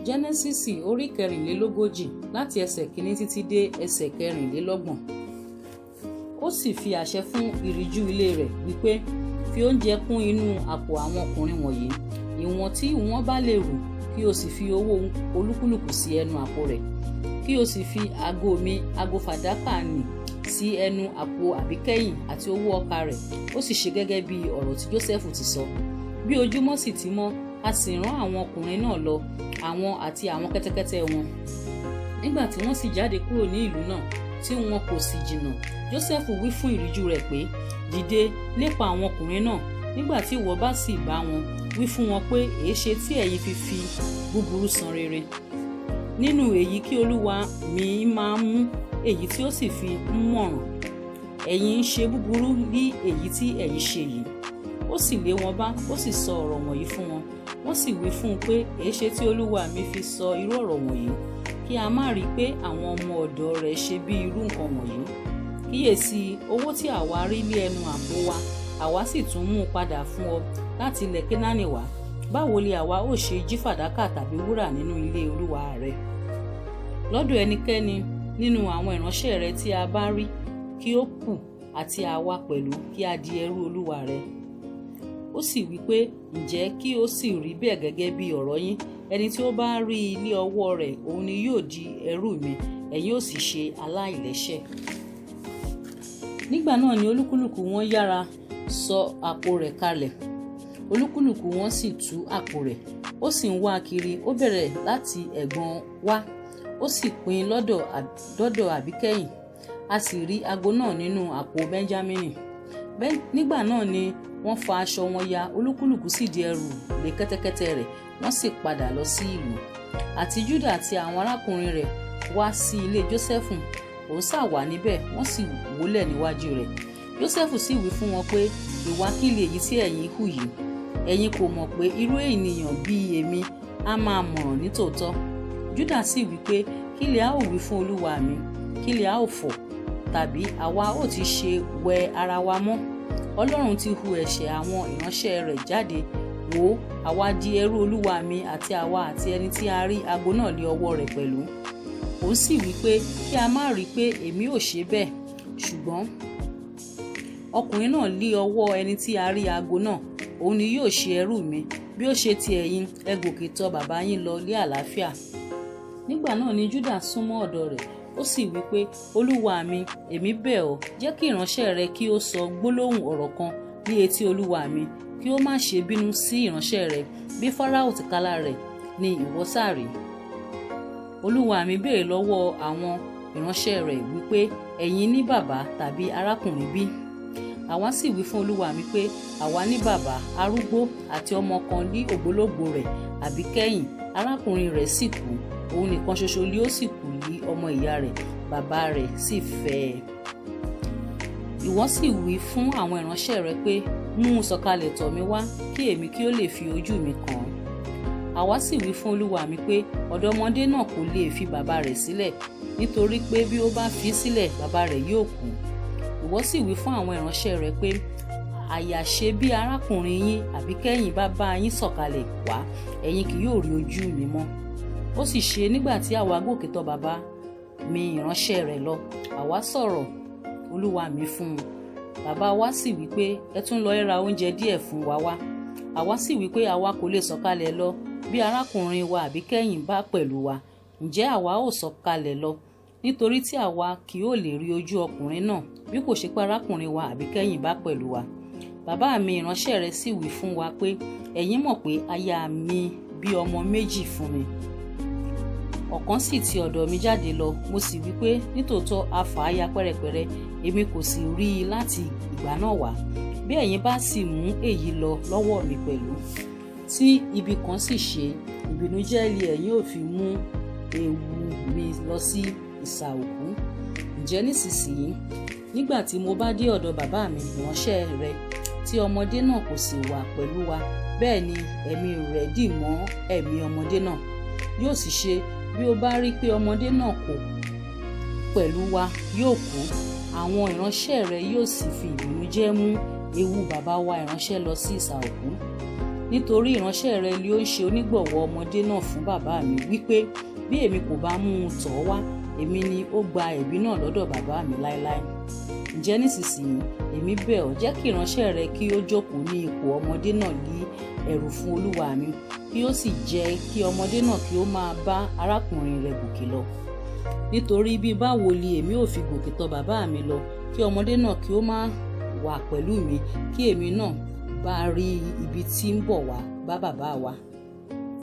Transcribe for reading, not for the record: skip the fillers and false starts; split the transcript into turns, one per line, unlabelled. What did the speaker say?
Jẹ́nẹ́sísì orí 24 láti ẹsẹ̀ 1 títí dé ẹsẹ̀ 24. Ó sì fi àṣẹ fún ìríjú ilé rẹ̀ wípé, fi oúnjẹ kún inú àpò àwọn ọkùnrin wọ̀nyí, ìwọ̀n tí wọ́n bá lè rù, kí o sì fi owó olúkúlùkù sí ẹnu àpò rẹ̀, kí o sì fi ago fàdákà nì sí ẹnu àpò àbíkẹ́yìn àti owó ọkà rẹ̀. Ó sì ṣe gẹ́gẹ́ bí ọ̀rọ̀ tí Jósẹ́fù ti sọ. Bí ojúmọ́ sì ti mọ́, a sì rán àwọn ọkùnrin náà lọ, àwọn àti àwọn kẹ́tẹ́kẹ́tẹ́ wọn. Nígbà tí wọ́n sì jáde kúrò ní ìlú náà, tí wọn kò sì jìnnà, Jósẹ́fù wí fún ìríjú rẹ̀ pé, dìde, lépa àwọn ọkùnrin náà. Nígbà tí ìwọ bá sì bá wọn, wí fún wọn pé, èéṣe tí ẹ̀yin fi búburú san rere? Nínú èyí kí Olúwa mi máa mú èyí tí ó sì fi ń mọ̀ràn. Ẹ̀yin ń ṣe búburú ní èyí tí ẹ̀yin ṣe yìí. Ó sì lé wọn bá, ó sì sọ ọ̀rọ̀ wọ̀nyí fún wọn. Wọ́n sì wí fún un pé, èéṣe tí Olúwa mi fi sọ irú ọ̀rọ̀ wọ̀nyí? Kí a má rí pé àwọn ọmọ ọ̀dọ̀ rẹ̀ ṣe bí irú nǹkan wọ̀nyí. Kíyèsí, owó tí àwa rí lé ẹnu àpò wa, àwa sì tún mú padà fún ọ láti ilẹ̀ Kénáánì wá. Báwo ni àwa ó ṣe jí fàdákà tàbí wúrà nínú ilé Olúwa rẹ? Lọ́dọ̀ ẹnikẹ́ni nínú àwọn ìránṣẹ́ rẹ tí a bá rí, kí ó kù àti àwa pẹ̀lú kí a di ẹrú Olúwa rẹ. Ó sì wí pé, ǹjẹ́ kí ó sì rí bẹ́ẹ̀ gẹ́gẹ́ bí ọ̀rọ̀ yín. Ẹni tí ó bá rí ilé ọwọ́ rẹ̀, òun ni yóò di ẹrú mi, ẹ̀yin ó sì ṣe aláìlẹ́ṣẹ̀. Nígbà náà ni olúkúlùkù wọn yára sọ àpò rẹ̀ kalẹ̀. Olúkúlùkù wọn sì tú àpò rẹ̀, ó sì ń wá kiri. Ó bẹ̀rẹ̀ láti ẹ̀gbọ́n wá, ó sì pín lọ́dọ̀ àbíkẹ́yìn. A sì rí ago náà nínú àpò Bẹ́ńjámínì. Nígbà náà ni wọ́n fa aṣọ wọn ya, olúkúlùkù sì di ẹrù lé kẹ́tẹ́kẹ́tẹ́ rẹ̀, wọ́n sì padà lọ sí ìlú. Àti Júdà àti àwọn arákùnrin rẹ̀ wá sí ilé Jósẹ́fù, òun sá wà níbẹ̀, wọ́n sì wólẹ̀ níwájú rẹ̀. Jósẹ́fù sì wí fún wọn pé, ìwà kí ni èyí tí ẹ̀yin hù yìí? Ẹ̀yin kò mọ̀ pé irú ènìyàn bíi èmi á máa mọ̀ràn nítòótọ́? Júdà sì wí pé, kí lè a ó wí fún olúwa mi? Kí lè a ó fọ̀? Tàbí àwa ó ti ṣe wẹ ara wa mọ́? Ọlọ́run ti hu ẹ̀ṣẹ̀ àwọn ìránṣẹ́ rẹ̀ jáde. Wò ó, àwa di ẹrú olúwa mi, àti àwa àti ẹni tí a rí ago náà lé ọwọ́ rẹ̀ pẹ̀lú. Òun sì wí pé, kí a má rí pé èmi ò ṣe bẹ́ẹ̀. Ṣùgbọ́n ọkùnrin náà lé ọwọ́ ẹni tí a rí ago náà, òun ni yóò ṣe ẹrú mi. Bí ó ṣe ti ẹ̀yin, ẹ gòkè tọ̀ bàbá yín lọ lé àlàáfíà. Nígbà náà ni Júdà súnmọ́ ọ̀dọ̀ rẹ̀, ó sì wí pé, olúwa mi, èmi bẹ̀ ọ́, jẹ́ kí ìránṣẹ́ rẹ kí ó sọ gbólóhùn ọ̀rọ̀ kan ní etí olúwa mi, kí ó má ṣe bínú sí ìránṣẹ́ rẹ, bí Fáráò tìkálà rẹ̀ ni ìwọ sáré. Olúwa mi béèrè lọ́wọ́ àwọn ìránṣẹ́ rẹ̀ wípé, ẹ̀yin ní bàbá tàbí arákùnrin bí? Àwa sì wí fún olúwa mi pé, àwa ní bàbá arúgbó àti ọmọ kan ní ògbólógbòó rẹ̀ àbíkẹ́yìn. Arákùnrin rẹ̀ sì kú, òun nìkan ṣoṣo ni ó sì kù ní ọmọ ìyá rẹ̀, bàbá rẹ̀ sì fẹ́ ẹ. Ìwọ sì wí fún àwọn ìránṣẹ́ rẹ pé, mú un sọ̀kalẹ̀ tọ̀ mí wá, kí èmi kí ó lè fi ojú mi kàn án. Àwa sì wí fún olúwa mi pé, ọ̀dọ́mọdé náà kò lè fi bàbá rẹ̀ sílẹ̀, nítorí pé bí ó bá fi sílẹ̀, bàbá rẹ̀ yóò kú. Ìwọ sì wí fún àwọn ìránṣẹ́ rẹ pé, àyàṣe bí arákùnrin yín àbíkẹ́yìn bá bá yín sọ̀kalẹ̀ wá, ẹ̀yin kì yóò rí ojú mi mọ́. Ó sì ṣe, nígbà tí àwa gòkè tọ̀ bàbá mi ìránṣẹ́ rẹ̀ lọ, àwa sọ̀rọ̀ olúwa mi fún un. Bàbá wa sì wí pé, ẹ tún lọ ra oúnjẹ díẹ̀ fún wa wá. Àwa sì wí pé, àwa kò lè sọ̀kalẹ̀ lọ bí arákùnrin wa àbíkẹ́yìn bá pẹ̀lú wa. Ǹjẹ́ àwa ó sọ̀kalẹ̀ lọ? Nítorí tí àwa kì yóò lè rí ojú ọkùnrin náà, bí kò ṣe pé arákùnrin wa àbíkẹ́yìn bá pẹ̀lú wa. Bàbá mi ìránṣẹ́ rẹ̀ sì wí fún wa pé, ẹ̀yin mọ̀ pé aya mi bí ọmọ méjì fún mi. Ọ̀kan sì ti ọ̀dọ̀ mi jáde lọ, mo sì wí pé, nítòótọ́ a fà á ya pẹ́rẹpẹ̀rẹ, èmi kò sì rí i láti ìgbà náà wá. Bí ẹ̀yin bá sì mú èyí lọ lọ́wọ́ mi pẹ̀lú, tí ibi kan sì ṣe, ìbìnújẹ́ ilé ẹ̀yin ò fi mú ewu mi lọ sí ìsà òkú. Ǹjẹ́ nísinsìnyí, nígbà tí mo bá dé ọ̀dọ̀ bàbá mi ìránṣẹ́ rẹ, tí ọmọdé náà kò sì wà pẹ̀lú wa, bẹ́ẹ̀ ni ẹ̀mí rẹ̀ dì mọ́ ẹ̀mí ọmọdé náà. Yóò sì ṣe, bí ó bá rí pé ọmọdé náà kò pẹ̀lú wa yóò kú, àwọn ìránṣẹ́ rẹ yóò sì fi ìbìnújẹ́ mú ewu bàbá wa ìránṣẹ́ lọ sí ìsà òkú. nítorí ìránṣẹ́ rẹ ni ó ń ṣe onígbọ̀wọ́ ọmọdé náà fún bàbá mi wípé bí èmi kò bá mú un tọ̀ wá, èmi ni ó gba ẹ̀bi náà lọ́dọ̀ bàbá mi láéláé. Ǹjẹ́ nísinsìnyí èmi bẹ̀ ọ́, jẹ́ kí ìránṣẹ́ rẹ kí ó jókòó ní ipò ọmọdé náà ní ẹ̀rù fún olúwa mi, kí ó sì jẹ́ kí ọmọdé náà kí ó máa bá arákùnrin rẹ̀ gòkè lọ. Nítorí bí báwo ni èmi ò fi gòkè tọ̀ bàbá mi lọ, kí ọmọdé náà kí ó máa wà pẹ̀lú mi, kí èmi náà bá rí ibi tí ń bọ̀ wá bá bàbá wa.